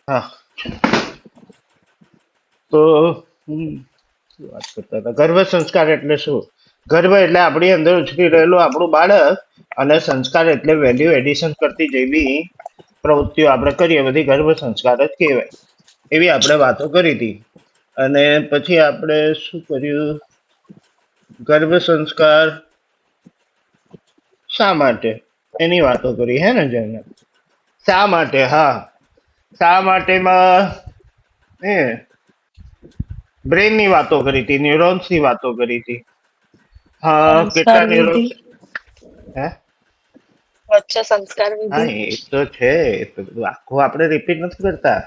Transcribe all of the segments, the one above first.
હા, તો શું વાત કરતા હતા? ગર્ભ સંસ્કાર એટલે શું? ગર્ભ એટલે આપણી અંદર ઉછરી રહેલું આપણું બાળક, અને સંસ્કાર એટલે વેલ્યુ એડિશન કરતી જે બી પ્રવૃત્તિઓ આપણે કરીએ બધી ગર્ભ સંસ્કાર જ કહેવાય. એવી આપણે વાતો કરી હતી. અને પછી આપણે શું કર્યું? ગર્ભ સંસ્કાર શા માટે એની વાતો કરી, હે ને જઈને? શા માટે? હા, શા માટેમાં એ બ્રેન ની વાતો કરી હતી, ન્યુરોન્સ ની વાતો કરી હતી. હા, સંસ્કાર કેટલા વિધિ, ન્યુરોન્સ? હે? વચ્ચે સંસ્કાર હા, વિધિ. એ તો છે. એ તો બધું આખું આપણે રિપીટ નથી કરતા,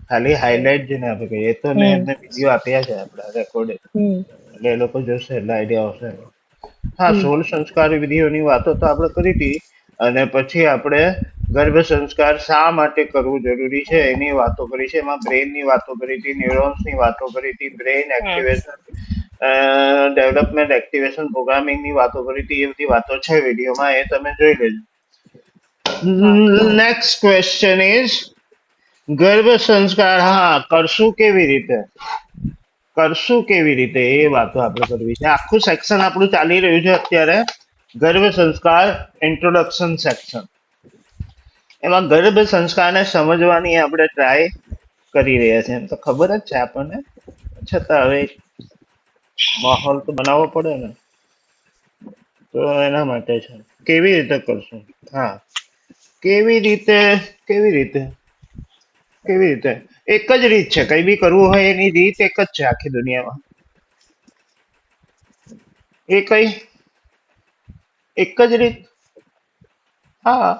ખાલી હમ હાઇલાઇટ જેને આપણે કહીએ. એ તો મેં હમ એમને વિડીયો આપ્યા છે આપણા રેકોર્ડે, હમ એટલે એ લોકો જોશે એટલે આઈડિયા આવશે. હા, હમ. 16 સંસ્કાર વિધિઓની વાતો તો આપણે કરી હતી. અને પછી આપણે ગર્ભ સંસ્કાર શા માટે કરવું જરૂરી છે એની વાતો કરી છે. એમાં બ્રેન ની વાતો કરી હતી, ન્યુરોન્સ ની વાતો કરી હતી, બ્રેન હમ. એક્ટિવેશન, ડેવલપમેન્ટ એક્ટિવેશન પ્રોગ્રામિંગ ની વાતો કરી હતી. એ બધી વાતો છે વિડીયોમાં, એ તમે જોઈ લેજો. હા. નેક્સ્ટ ક્વેશ્ચન ઇઝ ગર્ભ સંસ્કાર. હા, કરશું કેવી રીતે? કરશું કેવી રીતે એ વાતો આપણે કરવી છે. આખું સેક્શન આપણું ચાલી રહ્યું છે અત્યારે, ગર્ભ સંસ્કાર ઇન્ટ્રોડક્શન સેક્શન. એમાં ગર્ભ સંસ્કારને સમજવાની આપણે ટ્રાય કરી રહ્યા છીએ. એમ તો ખબર જ છે આપણને, છતાં હવે માહોલ તો બનાવવો પડે ને, તો એના માટે છે. કેવી રીતે કરશું? હા, કેવી રીતે? કેવી રીતે? કેવી રીતે? એક જ રીત છે. કઈ બી કરવું હોય એની રીત એક જ છે આખી દુનિયામાં. એ કઈ એક જ રીત. હા.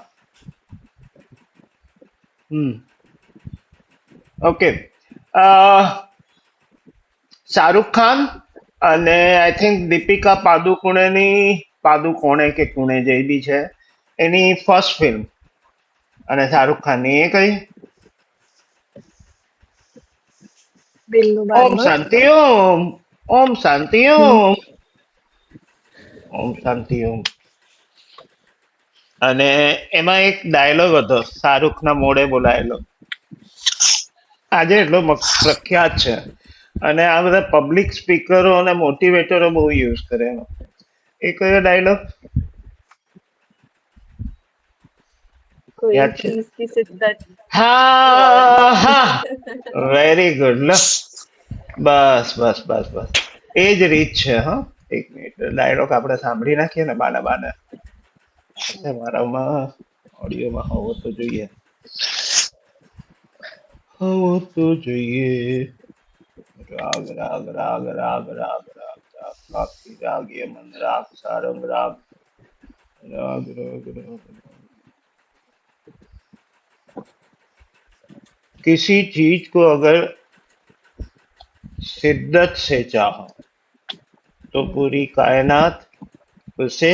ઓકે. શાહરુખ ખાન અને આઈ થિંક દીપિકા પાદુકોણે કે કુણે જે બી છે, એની ફર્સ્ટ ફિલ્મ, અને શાહરુખ ખાનની એ કઈ? બિલ્લુ ઓમ બારબર. શાંતિ ઓમ. ઓમ શાંતિ હમ. ઓમ. ઓમ શાંતિ ઓમ. અને એમાં એક ડાયલોગ હતો શાહરુખ ના મોડે બોલાયેલો, આજે એટલો પ્રખ્યાત છે. અને આ બધા પબ્લિક સ્પીકરો અને મોટિવેટરો બહુ યુઝ કરે એનો. એ કયો ડાયલોગ કોઈ યાદ છે? ચીજ કી શિદ્દત વાળા. હા હા, વેરી ગુડ. લો, બસ બસ બસ બસ, એ જ રીત છે. હા, એક મિનિટ, ડાયલોગ આપણે સાંભળી નાખીએ ને બાને બાને. એટલે મારામાં ઓડિયોમાં હોવો તો જોઈએ, હોવો તો જોઈએ. રાગ રાગ રાગ રાગ રાગ રાગ રાગ કાફી રાગ ये मन राग सारंग राग राग राग राग राग। किसी चीज को अगर शिद्दत से चाहो तो पूरी कायनात उसे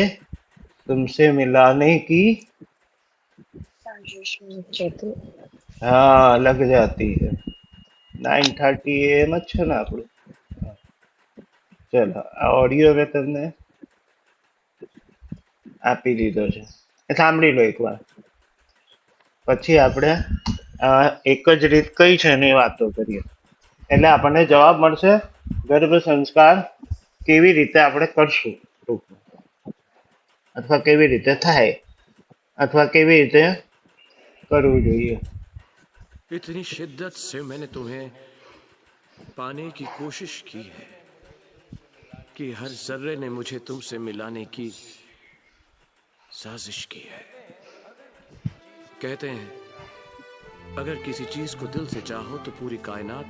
तुमसे मिलाने की સાજિશ में चतुर. हाँ लग जाती है. 9:30 AM જ છે ને આપણું? હા. ચલો, આ ઓડિયો મેં તમને આપી દીધો છે, એ સાંભળી લો એકવાર. પછી આપણે એક જ રીત કઈ છે એની વાતો કરીએ, એટલે આપણને જવાબ મળશે ગર્ભ સંસ્કાર કેવી રીતે આપણે કરશું ટૂંકમાં. અથવા કેવી રીતે થાય, અથવા કેવી રીતે કરવું જોઈએ. इतनी शिद्दत से मैंने तुम्हें पाने की कोशिश की है कि हर जर्रे ने मुझे तुमसे मिलाने की साजिश की है। कहते हैं अगर किसी चीज को दिल से चाहो तो पूरी कायनात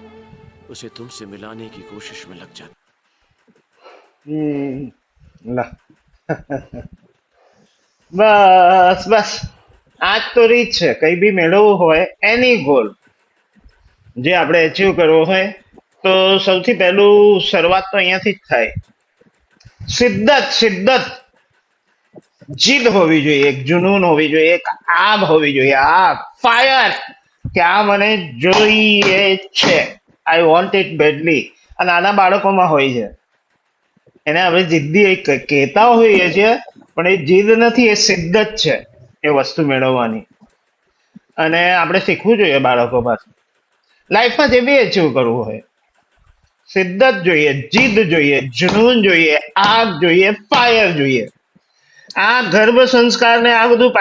उसे तुमसे मिलाने की कोशिश में लग जाती। લા. બસ બસ, આ જ તો રીત છે. કઈ બી મેળવવું હોય, એની ગોલ જે આપણે અચીવ કરવો હોય, તો સૌથી પહેલું શરૂઆત તો અહીંયાથી જ થાય. શિદ્દત, શિદ્દત, જીદ હોવી જોઈએ, એક જુનૂન હોવી જોઈએ, એક આગ હોવી જોઈએ, આગ, ફાયર, કે આ મને જોઈએ છે, આઈ વોન્ટ ઇટ બેડલી. આ નાના બાળકોમાં હોય છે. એને આપણે જિદ્દી કહેતા હોઈએ છીએ, પણ એ જીદ નથી, એ શિદ્દત છે એ વસ્તુ મેળવવાની. અને આપણે શીખવું જોઈએ બાળકો પાસે. લાઈફમાં જે બી અચીવ કરવું હોય, શિદ્દત જોઈએ, જીદ જોઈએ, જુનૂન જોઈએ, આગ જોઈએ, ફાયર જોઈએ. આ ગર્ભ સંસ્કાર ને આ બધું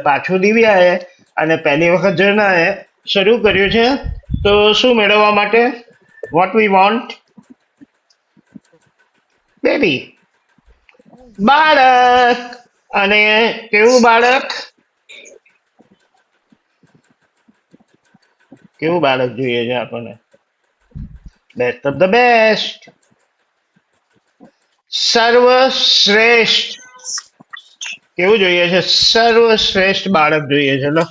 પાછું દિવ્યાએ અને પહેલી વખત જર્નાએ શરૂ કર્યું છે. તો શું મેળવવા માટે? What we want? બેબી, બાળક. અને કેવું બાળક? કેવું બાળક જોઈએ છે આપણને? બેસ્ટ ઓફ ધ બેસ્ટ, સર્વશ્રેષ્ઠ. કેવું જોઈએ છે? સર્વશ્રેષ્ઠ બાળક જોઈએ છે. લો,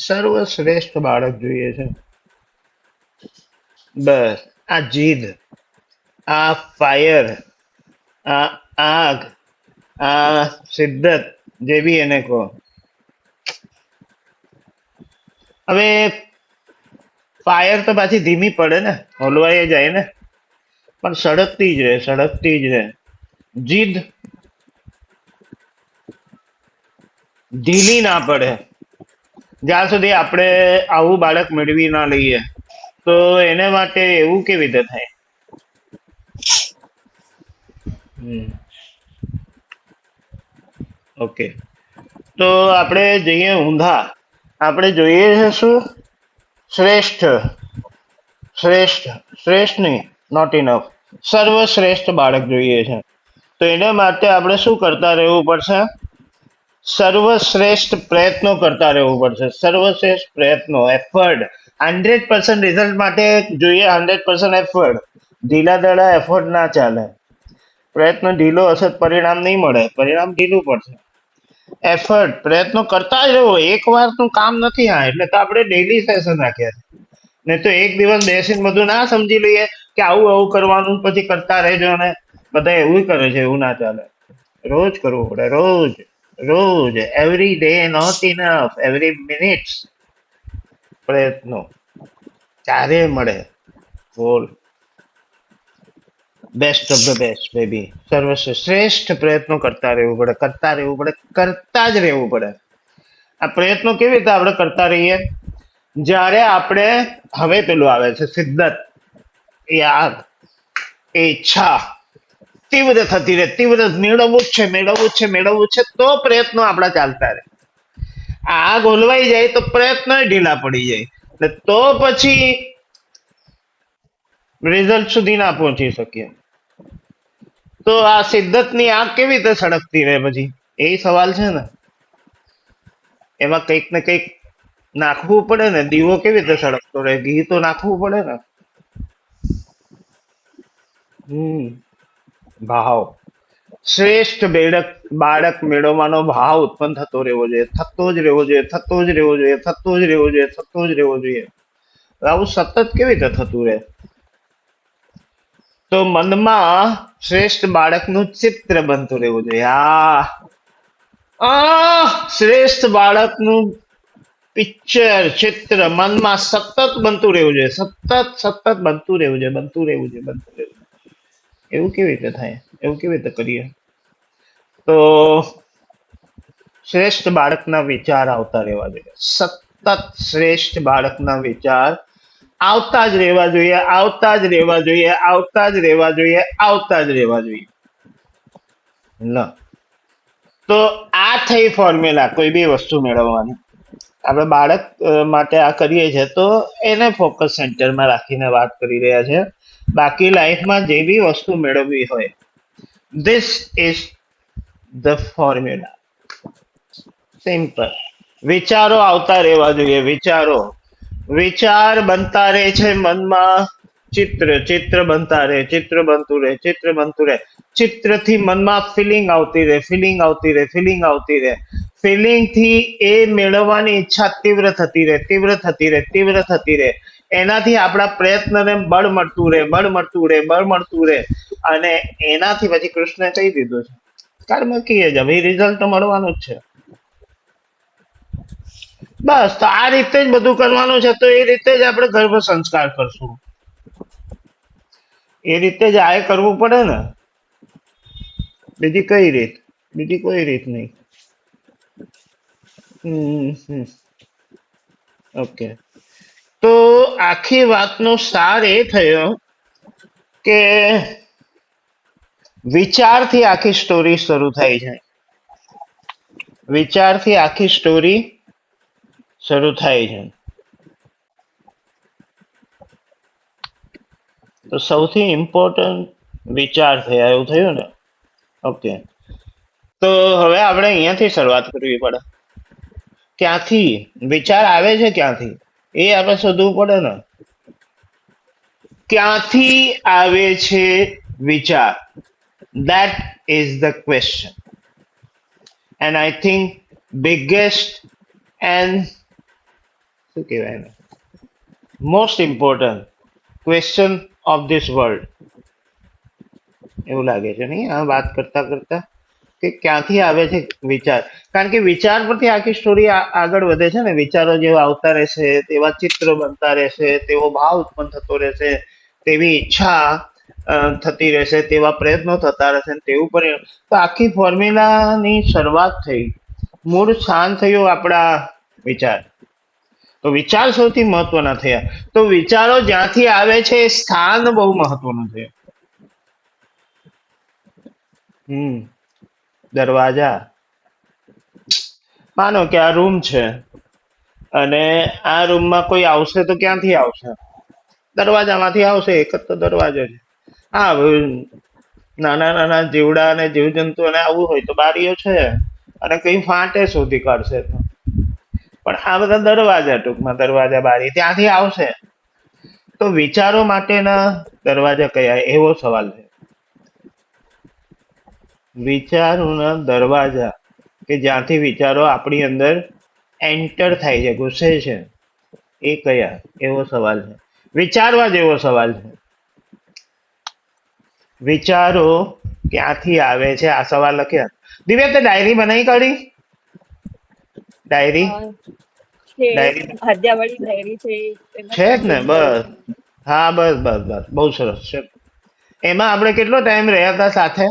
સર્વશ્રેષ્ઠ બાળક જોઈએ છે. બસ આ જીદ, આ ફાયર, આ આગ, આ શિદ્દત, જે બી એને કહો. હવે ફાયર તો પાછી ધીમી પડે ને, હલવાઈ જાય ને, પણ સળગતી જ રહે, સળગતી જ રહે. જીદ ઢીલી ના પડે. જ્યાં સુધી આપણે આવું બાળક મેળવી ના લઈએ, તો એને માટે એવું કેવી રીતે થાય? ઓકે, તો આપણે જઈએ ઊંધા. આપણે જોઈએ છે શું? શ્રેષ્ઠ. શ્રેષ્ઠ નહીં, નોટ ઇનફ. સર્વશ્રેષ્ઠ બાળક જોઈએ છે. તો એના માટે આપણે શું કરતા રહેવું પડશે? સર્વશ્રેષ્ઠ પ્રયત્નો કરતા રહેવું પડશે. સર્વશ્રેષ્ઠ પ્રયત્નો, એફર્ટ. 100% રિઝલ્ટ માટે જોઈએ 100% એફર્ટ. ઢીલા દડા એફર્ટ ના ચાલે. પ્રયત્ન ઢીલો હશે તો પરિણામ નહીં મળે, પરિણામ ઢીલું પડશે. એફર્ટ, પ્રયત્નો કરતા જ રહો. એક વાર નું કામ નથી આ, એટલે તો આપણે ડેઈલી સેશન રાખ્યા. નહીં તો એક દિવસ બેસીને બધું ના સમજી લઈએ કે આવું આવું કરવાનું, પછી કરતા રહેજો ને બધા એવું કરે છે. એવું ના ચાલે. રોજ કરવું પડે, રોજ રોજ. Every day not enough, every minute પ્રયત્નો ત્યારે મળે. બોલ, best of the best baby. સર્વશ્રેષ્ઠ પ્રયત્નો કરતા રહેવું પડે, કરતા રહેવું પડે, કરતા જ રહેવું પડે. આ પ્રયત્નો કેવી રીતે આપણે કરતા રહીએ? જ્યારે આપણે, હવે પેલું આવે છે શિદ્દત, એ આગ, એ ઈચ્છા તીવ્ર થતી રહે, તીવ્ર. મેળવવું જ છે, મેળવવું જ છે, મેળવવું છે, તો પ્રયત્નો આપણા ચાલતા રહે. આગ ઓલવાઈ જાય તો પ્રયત્નો ઢીલા પડી જાય, એટલે તો પછી રિઝલ્ટ સુધી ના પહોંચી શકીએ. તો આ શિદ્દતની આગ કેવી રીતે સળગતી રહે પછી? એ સવાલ છે ને. એમાં કંઈક ને કંઈક નાખવું પડે ને. દીવો કેવી રીતે સળગતો રહે? ઘી તો નાખવું પડે ને. ભાવ, શ્રેષ્ઠ બાળક મેળવવાનો ભાવ ઉત્પન્ન થતો રહેવો જોઈએ, થતો જ રહેવો જોઈએ, થતો જ રહેવો જોઈએ, થતો જ રહેવો જોઈએ, થતો જ રહેવો જોઈએ. આવું સતત કેવી રીતે થતું રહે? તો મનમાં શ્રેષ્ઠ બાળકનું ચિત્ર બનતું રહેવું જોઈએ. શ્રેષ્ઠ બાળકનું પિક્ચર, ચિત્ર મનમાં સતત બનતું રહેવું જોઈએ. સતત બનતું રહેવું જોઈએ, બનતું રહેવું જોઈએ, બનતું રહેવું. એવું કેવી રીતે થાય? એવું કેવી રીતે કરીએ? તો શ્રેષ્ઠ બાળકના વિચાર આવતા રહેવા જોઈએ. સતત શ્રેષ્ઠ બાળકના વિચાર આવતા જ રહેવા જોઈએ, આવતા જ રહેવા જોઈએ, આવતા જ રહેવા જોઈએ, આવતા જ રહેવા જોઈએ. તો આ થઈ ફોર્મ્યુલા કોઈ બી વસ્તુ મેળવવાની. આપણે બાળક માટે આ કરીએ છીએ, તો એને ફોકસ સેન્ટરમાં રાખીને વાત કરી રહ્યા છે. બાકી લાઈફમાં જે બી વસ્તુ મેળવવી હોય, this is the formula. Simple. વિચારો આવતા રહેવા જોઈએ. વિચાર બનતા રહે છે મનમાં. ચિત્ર બનતા રહે, ચિત્ર બનતું રહે, ચિત્ર બનતું રહે. ચિત્રથી મનમાં ફિલિંગ આવતી રહે, ફિલિંગ આવતી રહે, ફિલિંગ આવતી રહે. ફિલિંગ થી એ મેળવવાની ઈચ્છા તીવ્ર થતી રહે, તીવ્ર થતી રહે, તીવ્ર થતી રહે. એનાથી આપણા પ્રયત્નને બળ મળતું રહે, બળ મળતું રહે, બળ મળતું રહે. અને એનાથી પછી કૃષ્ણે કહી દીધું છે, કર્મ કીએ જ ભાઈ, રિઝલ્ટ તો મળવાનું જ છે. બસ, તો આ રીતે જ બધું કરવાનું છે. તો એ રીતે જ આપણે ગર્ભ સંસ્કાર કરશું. એ રીતે જ આ કરવું પડે ને. બીજી કઈ રીત? બીજી કોઈ રીત નહીં. ઓકે, તો આખી વાતનો સાર એ થયો કે વિચારથી આખી સ્ટોરી શરૂ થાય છે. વિચારથી આખી સ્ટોરી શરૂ થાય છે. તો સૌથી ઇમ્પોર્ટન્ટ વિચાર થયા એવું થયું ને. ઓકે, તો હવે આપણે અહીંયાથી શરૂઆત કરવી પડે. ક્યાંથી વિચાર આવે છે, ક્યાંથી એ આપણે શોધવું પડે ને. ક્યાંથી આવે છે વિચાર? That is the question. And I think biggest and શું કહેવાય એને, most important question of this world એવું લાગે છે નહીં આ વાત કરતા કરતા, કે ક્યાંથી આવે છે વિચાર? કારણ કે વિચાર પરથી આખી સ્ટોરી આગળ વધે છે ને. વિચારો જેવા આવતા રહેશે, તેવા ચિત્રો બનતા રહેશે, તેવો ભાવ ઉત્પન્ન થતો રહેશે, તેવી ઈચ્છા થતી રહેશે, તેવા પ્રયત્નો થતા રહેશે, તેવું પરિણામ. તો આખી ફોર્મ્યુલાની શરૂઆત થઈ, મૂળ સ્થાન થયું આપણા વિચાર. તો વિચાર સૌથી મહત્વના થયા. તો વિચારો જ્યાંથી આવે છે એ સ્થાન બહુ મહત્વનું થયું. દરવાજા, માનો કે આ રૂમ છે અને આ રૂમમાં કોઈ આવશે તો ક્યાંથી આવશે? દરવાજામાંથી આવશે. એક જ તો દરવાજો છે. હા, નાના નાના જીવડા અને જીવજંતુ અને આવવું હોય તો બારીઓ છે અને કઈ ફાટે શોધી કાઢશે તો. પણ આ બધા દરવાજા, ટૂંકમાં દરવાજા બારી ત્યાંથી આવશે. તો વિચારો માટેના દરવાજા કયા? એવો સવાલ છે. વિચારોના દરવાજા કે જ્યાંથી વિચારો આપણી અંદર એન્ટર થાય છે, ઘૂસે છે, એ કયા? એવો સવાલ છે. વિચારવા જેવો સવાલ છે. વિચારો ક્યાંથી આવે છે? આ સવાલ લખ્યા. દિવ્યા, તે ડાયરી બનાવી કાઢી? ડાયરી છે ડાયરી ભાગ્યાવાળી ડાયરી છે એમાં છે જ ને? note બસ, કરું છું. હા, બસ બસ બસ, બહુ સરસ છે. એમાં આપણે કેટલો ટાઈમ રહ્યા હતા સાથે?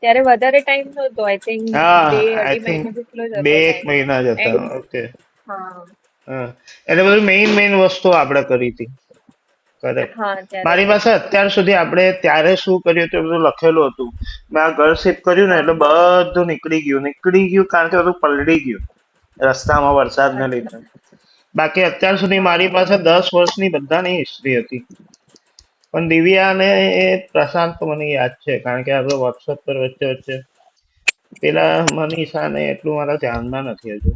ત્યારે વધારે ટાઈમ નહોતો, આઈ થિંક હા, બે આઈ અઢી થિંક મહિના જેટલો જ 2 હતો 1 ટાઈમ. મહિના જ હતા. And okay. હા હા, એટલે બધું મેઇન વસ્તુ આપણે કરી હતી. કરેક્ટ. હા ત્યારે મારી તો પાસે અત્યાર સુધી આપણે ત્યારે શું કર્યું તે બધું લખેલું હતું. મેં આ ઘર શિફ્ટ કર્યું ને હા એટલે બધું નીકળી ગયું કારણ કે બધું પલળી ગયું રસ્તામાં વરસાદને લીધે. અચ્છા બાકી અત્યાર સુધી મારી હા પાસે 10 વર્ષની બધાની હિસ્ટ્રી હતી. પણ દિવ્યા અને એ પ્રશાંત તો મને યાદ છે કારણ કે આપણે વોટ્સઅપ પર વચ્ચે વચ્ચે, પેલા મનીષા ને એટલું મારા ધ્યાનમાં નથી હજુ,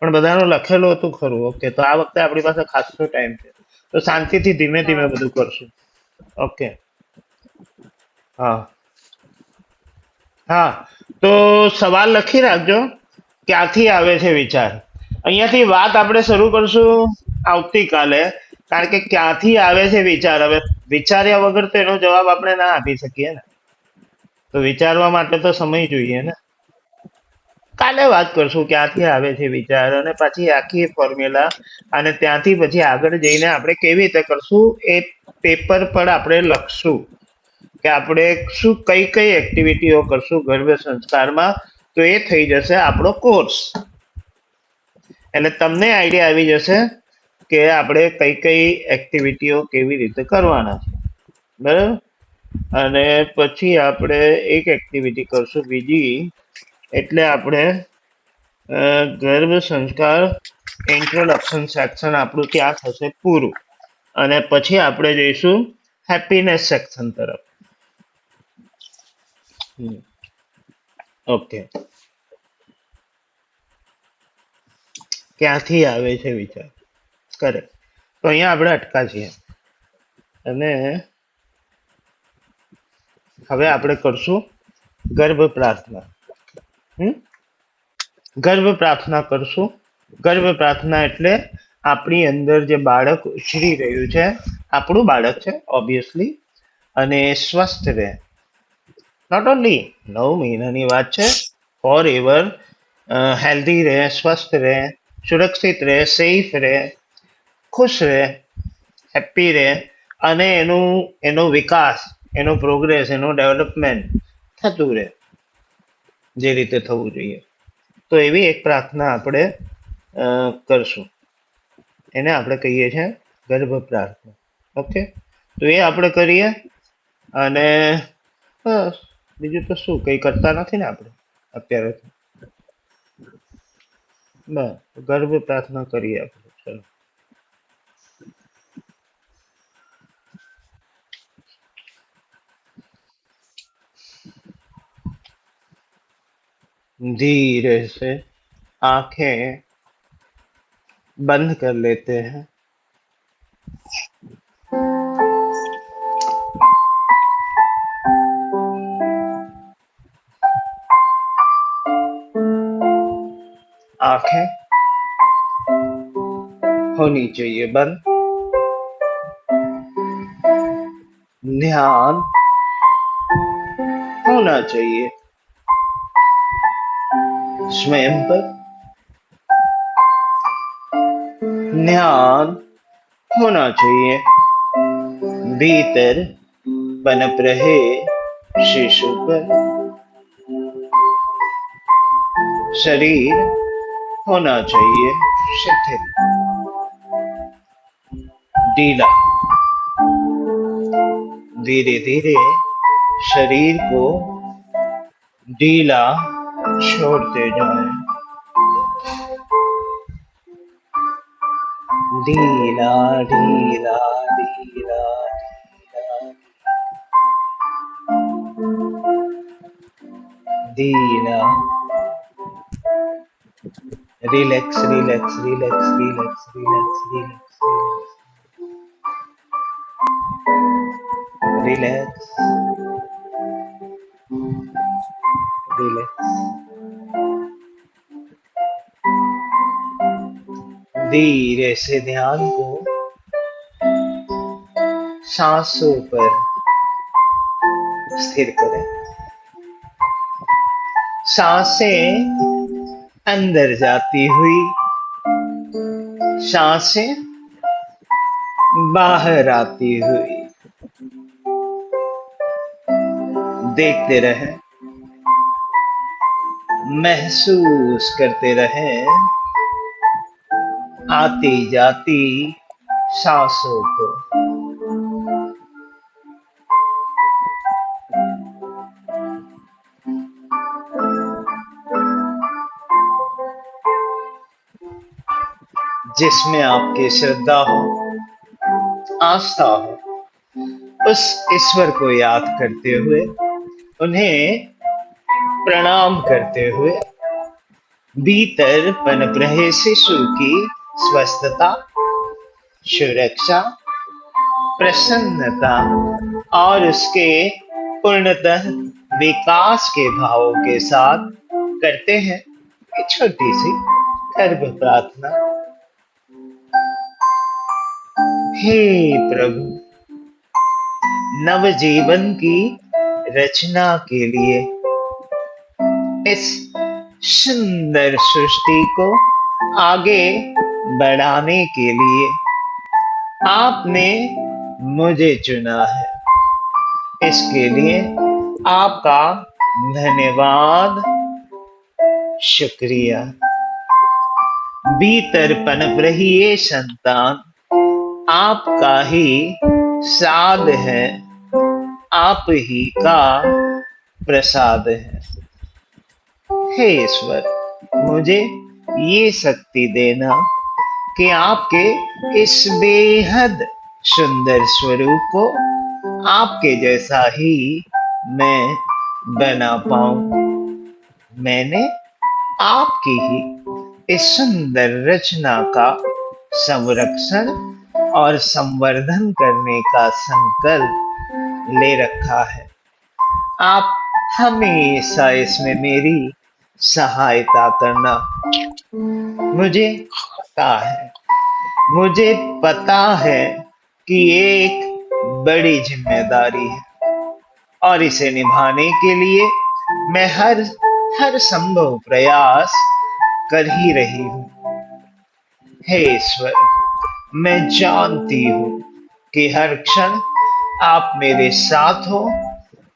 પણ બધાનું લખેલું હતું ખરું. ઓકે, તો આ વખતે આપણી પાસે ખાસો ટાઈમ છે, તો શાંતિથી ધીમે ધીમે હા બધું કરશું. ઓકે. હા હા, તો સવાલ લખી રાખજો, ક્યાંથી આવે છે વિચાર. અહીંયાથી વાત આપણે શરૂ કરશું આવતીકાલે, કારણ કે ક્યાંથી આવે છે વિચાર. હવે વિચાર્યા વગર તો એનો જવાબ આપણે ના આપી શકીએ ને. તો વિચારવા માટે તો સમય જોઈએ ને. કાલે વાત કરશું ક્યાંથી આવે છે વિચાર, અને પછી આખી ફોર્મ્યુલા, અને ત્યાંથી પછી આગળ જઈને આપણે કેવી રીતે કરશું એ પેપર પર આપણે લખશું કે આપણે શું કઈ કઈ એક્ટિવિટીઓ કરશું ગર્ભ સંસ્કારમાં. તો એ થઈ જશે આપણો કોર્સ. એટલે તમને આઈડિયા આવી જશે કે આપણે કઈ કઈ એક્ટિવિટીઓ કેવી રીતે કરવાના છે. બરાબર. અને પછી આપણે એક એક્ટિવિટી કરશું બીજી, એટલે આપણે ગર્ભ સંસ્કાર ઇન્ટ્રોડક્શન સેક્શન આપણું ત્યાં થશે પૂરું, અને પછી આપણે જઈશું હેપીનેસ સેક્શન તરફ. ઓકે, ક્યાંથી આવે છે વિચાર? કરે તો અહીંયા આપણે અટકા છીએ, અને હવે આપણે કરશું ગર્ભ પ્રાર્થના. ગર્ભ પ્રાર્થના કરશું. ગર્ભ પ્રાર્થના એટલે આપણી અંદર જે બાળક ઉછરી રહ્યું છે, આપણું બાળક છે ઓબ્વિયસલી, અને સ્વસ્થ રહે. નોટ ઓનલી 9 મહિનાની વાત છે, ફોર એવર હેલ્ધી રહે, સ્વસ્થ રહે, સુરક્ષિત રહે, સેફ રહે, ખુશ રહે, હેપી રહે, અને એનો વિકાસ, એનો પ્રોગ્રેસ, એનો ડેવલપમેન્ટ થતું રહે જે રીતે થવું જોઈએ. તો એવી એક પ્રાર્થના આપણે કરશું. એને આપણે કહીએ છીએ ગર્ભ પ્રાર્થના. ઓકે, તો એ આપણે કરીએ. અને બસ બીજું તો શું, કંઈ કરતા નથી ને આપણે અત્યારે તો. બસ ગર્ભ પ્રાર્થના કરીએ આપણે. ચલો. धीरे से आंखें बंद कर लेते हैं. आंखें होनी चाहिए बंद. ध्यान होना चाहिए स्वयं पर. ध्यान होना चाहिए भीतर पनप रहे शिशु पर. शरीर होना चाहिए शिथिल, ढीला. धीरे धीरे शरीर को ढीला छोड़ते जाएं. ढीला ढीला ढीला ढीला. Relax relax relax relax relax relax relax relax. धीरे से ध्यान को सांसों पर स्थिर करें. सांसें अंदर जाती हुई, सांसें बाहर आती हुई. देखते रहें, महसूस करते रहें आती जाती सांसों को. जिसमें आपकी श्रद्धा हो, आस्था हो, उस ईश्वर को याद करते हुए, उन्हें प्रणाम करते हुए, भीतर पनप रहे शिशु की स्वस्थता, सुरक्षा, प्रसन्नता और उसके पूर्णतः विकास के भावों के साथ करते हैं एक छोटी सी गर्भ प्रार्थना. हे प्रभु, नवजीवन की रचना के लिए, इस सुंदर सृष्टि को आगे बढ़ाने के लिए आपने मुझे चुना है. इसके लिए आपका धन्यवाद, शुक्रिया. भीतर पनप रही ये संतान आपका ही साध है, आप ही का प्रसाद है. हे ईश्वर, मुझे ये शक्ति देना कि आपके इस बेहद सुंदर स्वरूप को आपके जैसा ही मैं बना पाऊं. मैंने आपकी ही इस सुंदर रचना का संरक्षण और संवर्धन करने का संकल्प ले रखा है. आप हमेशा इसमें मेरी सहायता करना. मुझे पता है कि ये एक बड़ी जिम्मेदारी है और इसे निभाने के लिए मैं हर संभव प्रयास कर ही रही हूँ. हे ईश्वर, मैं जानती हूँ कि हर क्षण आप मेरे साथ हो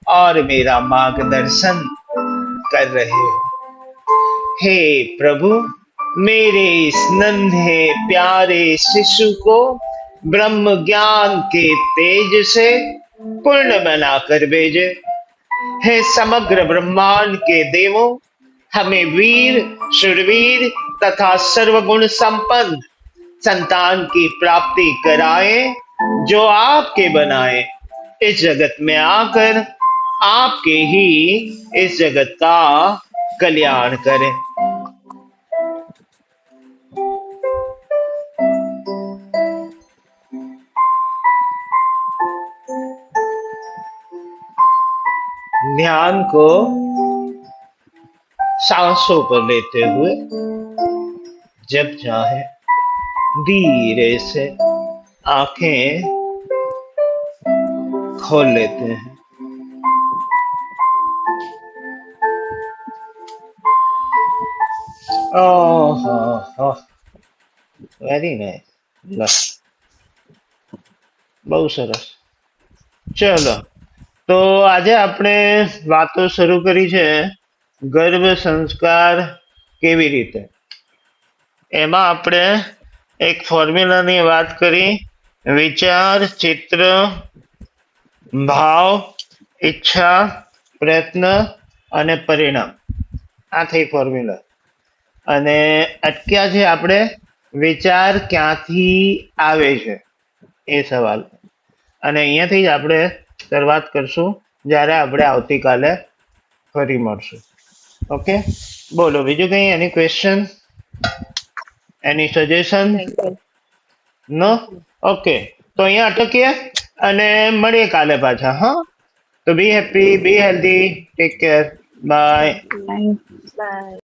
और मेरा मार्गदर्शन कर रहे हो. हे प्रभु, मेरे इस नन्हे प्यारे शिशु को ब्रह्म ज्ञान के तेज से पूर्ण बनाकर भेजे। हे समग्र ब्रह्मांड के देवों, हमें वीर, शूरवीर तथा सर्वगुण संपन्न संतान की प्राप्ति कराए, जो आपके बनाए। इस जगत में आकर आपके ही इस जगत का कल्याण करें। ध्यान को सांसों पर लेते हुए जब चाहे धीरे से आंखें खोल लेते हैं। ओह, वेरी नाइस, બહુ સરસ। ચલો, તો આજે આપણે વાતો શરૂ કરી છે ગર્ભ સંસ્કાર કેવી રીતે। એમાં આપણે એક ફોર્મ્યુલાની વાત કરી, વિચાર, ચિત્ર, ભાવ, ઈચ્છા, પ્રયત્ન અને પરિણામ। આ થઈ ફોર્મ્યુલા। અને અટક્યા છે આપણે વિચાર ક્યાંથી આવે છે એ સવાલ। અને અહીંયાથી જ આપણે શરૂઆત કરશું જ્યારે આપણે આવતીકાલે ફરી મળશું। ઓકે, બોલો બીજું કંઈ? Any question, any suggestion? Thank you. No? Okay, તો અહીંયા અટકીએ અને મળીએ કાલે પાછા। હા, તો be happy, be healthy, take care, bye. Bye.